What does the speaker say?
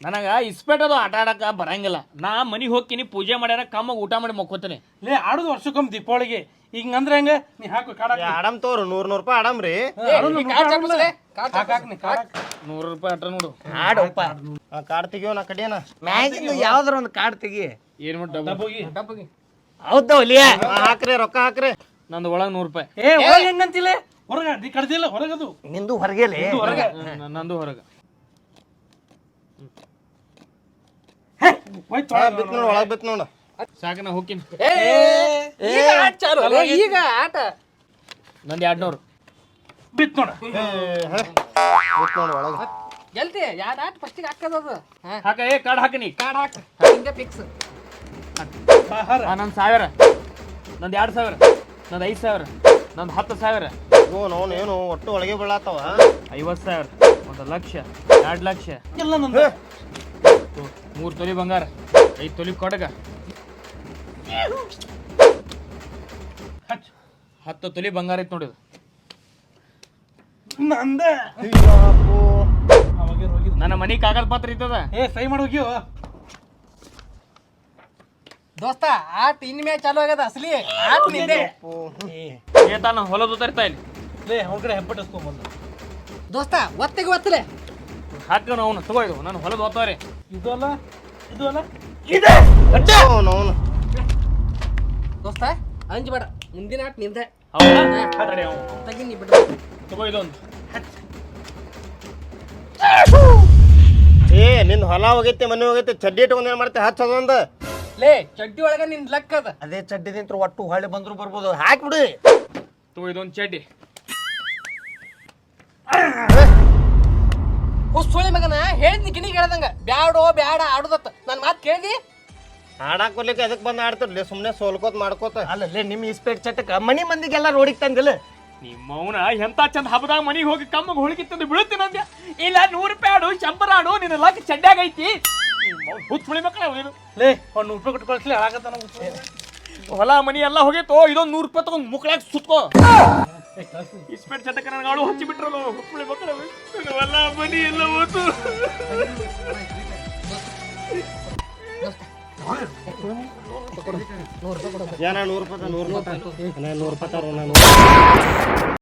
ನನಗ ಇಸ್ಪೇಟ್ ಅದು ಆಟ ಆಡಕ ಬರಂಗಿಲ್ಲ. ನಾ ಮನಿಗೆ ಹೋಗ್ತೀನಿ, ಪೂಜೆ ಮಾಡ್ಯಾರ ಕಮ್ಮಾಗ ಊಟ ಮಾಡಿ ಮಕ್ಕೋತೀನಿ. ಲೇ ಆಡುದು ವರ್ಷಕ್ಕೊಮ್ಮೆ ದೀಪಾವಳಿಗೆ ಹಿಂಗಂದ್ರೆ ಹೆಂಗ ನೀ ಹಾಕು ಕಾಡ ಆಡಮ್ ತೋರು 100 ರೂಪಾಯಿ ಆಡಮ್ರಿ. ₹100 ಆಟ ನೋಡು. ಆಡಪ್ಪ ಕಾರ್ಡ್ ತೆಗಿಯೋ ನಾ ಕಡಿಯನ ಮ್ಯಾಗಿಂದು ಯಾವ್ದಾರ ಒಂದು ಕಾರ್ಡ್ ತೆಗಿ. ಏನ್ ಮಾಡಿ ಹೌದಾ ಒಲಿಯ ಹಾಕ್ರಿ ರೊಕ್ಕ ಹಾಕ್ರಿ. ನಂದು ಒಳಗೆ ₹100. ಏ ಒಳಗೆ ಹೆಂಗಂತಿಲ್ಲ ಹೊರಗ ನೀ ಕಡ್ದಿಲ್ಲ ಹೊರಗದು ನಿಂದು ಹೊರಗೆಲೆ ಹೊರಗ ನಂದು ಹೊರಗೆ. ಬಿತ್ ನೋಡು ಒಳಗ್ ಬಿತ್ ನೋಡು. ಸಾಕ ನಾ ಹೋಗ್ತೀನಿ. ಈಗ ಆಟ ನಂದು 200. ಬಿತ್ ನೋಡ ಬಿತ್ ನೋಡು ಒಳಗೆ. ಗೆಲ್ತಿ ಯಾವ್ದು ಆಟ ಫಸ್ಟಿಗೆ ಹಾಕದದು ಹಾಕ ಕಾರ್ಡ್ ಹಾಕನಿ. ಕಾರ್ಡ್ ಹಾಕ ಹಿಂಗೆ ಫಿಕ್ಸ್. ನಂದು 1000, ನಂದು 2000, ನಂದು 5000, ನಂದು 10,000, ನೋನು ಏನು ಒಟ್ಟು ಒಳಗೆ ಬೀಳಾತವ. 50,000, 1 ಲಕ್ಷ, 2 ಲಕ್ಷ, ಎಲ್ಲ ನಂದು 3 ತೊಲಿ ಬಂಗಾರ, 5 ತೊಲಿ ಕೊಡಗ, 10 ತೊಲಿ ಬಂಗಾರ ಐತ್ ನೋಡಿ. ನಂದ ಅವಾಗ ಹೋಗಿದ್ ನನ್ನ ಮನಿ ಕಾಗದ ಪತ್ರ ಇರ್ತದ. ಏ ಸೈ ಮಾಡಿ ಹೋಗ್ಯೋ ದೋಸ್ತ ಆಟ ಇನ್ಮೇಲೆ ಚಾಲು ಆಗ್ಯದ ಅಸಲಿ ಆಟ ನಿಂದೆ. ನಾನು ಹೊಲದ ತರ್ತಾ ಇಲ್ಲಿ ಲೇ ಅವ್ರ ಕಡೆ ಹೆಬ್ಬಟ್ಟಿಸ್ಕೊಂಬಂದು ದೋಸ್ತ ಒತ್ತಿಗೆ ಒತ್ತಲೆ ಹಾಕ ಅವನು ತಗೋ. ಇದು ನಾನು ಹೊಲದ ಓದ್ತಾವ್ರಿ. ಇದು ಅಲ್ಲ ಇದು ಅಲ್ಲ ನೋನು ದೋಸ್ತ ಅಂಜಬೇಡ, ಮುಂದಿನ ಆಟ ನಿಂದೆ. ಹೌದಾ ತಡಿ ಅವ್ನು. ತಗಿ ನೀ ಬಿಡ. ತಗೋ ಇದೊಂದು. ಏ ನಿಂದು ಹೊಲ ಹೋಗೈತಿ ಮನೆ ಹೋಗೈತಿ ಚಡ್ಡಿ ಇಟ್ಕೊಂಡ್ ಏನ್ ಮಾಡ್ತಿ ಹಚ್ಚದೊಂದು. ಲೇ ಚಡ್ಡಿ ಒಳಗ ನಿನ್ ಲಕ್ ಅದ. ಅದೇ ಚಡ್ಡಿದಿಂತ್ರ ಒಟ್ಟು ಹೊಳ್ಳಿ ಬಂದ್ರು ಬರ್ಬೋದು ಹಾಕ್ಬಿಡಿ. ತಗೋ ಇದೊಂದು ಚಡ್ಡಿ. ಹುಸ್ಸುಳಿ ಮಗನ ಹೇಳಿದ್ನಿ ಗಿಣಿಗೆ ಹೇಳ್ದಂಗ ಬ್ಯಾಡೋ ಬ್ಯಾಡ ಆಡುದತ್ತ ನನ್ನ ಮಾತು ಕೇಳಿದಿ. ಆಡಾಕ್ ಬರ್ಲಿಕ್ಕೆ ಅದಕ್ಕೆ ಬಂದು ಆಡ್ತಿರ್ಲಿ ಸುಮ್ಮನೆ ಸೋಲ್ಕೋತ್ ಮಾಡ್ಕೋತ. ಅಲ್ಲಲ್ಲೇ ನಿಮ್ಮ ಇಸ್ಪೇಟ್ ಚಟಕ ಮನಿ ಮಂದಿಗೆಲ್ಲ ರೋಡಿಗೆ ತಂದಿಲ್ಲ. ನಿಮ್ಮವನ ಎಂತ ಚಂದ ಹಬ್ಬದಾಗ ಮನಿಗೆ ಹೋಗಿ ಕಮ್ಮಗ ಹೋಳಿಗೆ ತಂದು ಬೀಳುತ್ತೀನಿ ಅಂದ್ಯ. ಇಲ್ಲ ₹100 ಆಡು, 100 ಆಡು, ನಿನ್ನ ಲಕ್ ಚಡ್ಡ್ಯಾಗ ಐತಿ. ಹುಚ್ಚುಳಿ ಮಕ್ಕಳ ಲೇ ಒಂದು ₹100 ಕೊಟ್ಟು ಕಳಿಸ್ಲಿ ಹಾಳಾಗತ್ತ ನಾವು ಹೊಲ ಮನಿ ಎಲ್ಲ ಹೋಗೈತೋ. ಇದೊಂದು ₹100 ತಗೊಂಡು ಮುಕ್ಳಾಗ ಸುತ್ಕೋ. ಇಸ್ಪೇಟ್ ಚಟಕ ನನಗೆ ಆಳು ಹಚ್ಚಿ ಬಿಟ್ರಲ್ಲ ಹುಚ್ಚುಳಿ ಮಕ್ಕಳ. ಹೊಲ ಮನಿ ಎಲ್ಲ ಹೋತು. ಏನ ₹100 ₹100 ₹100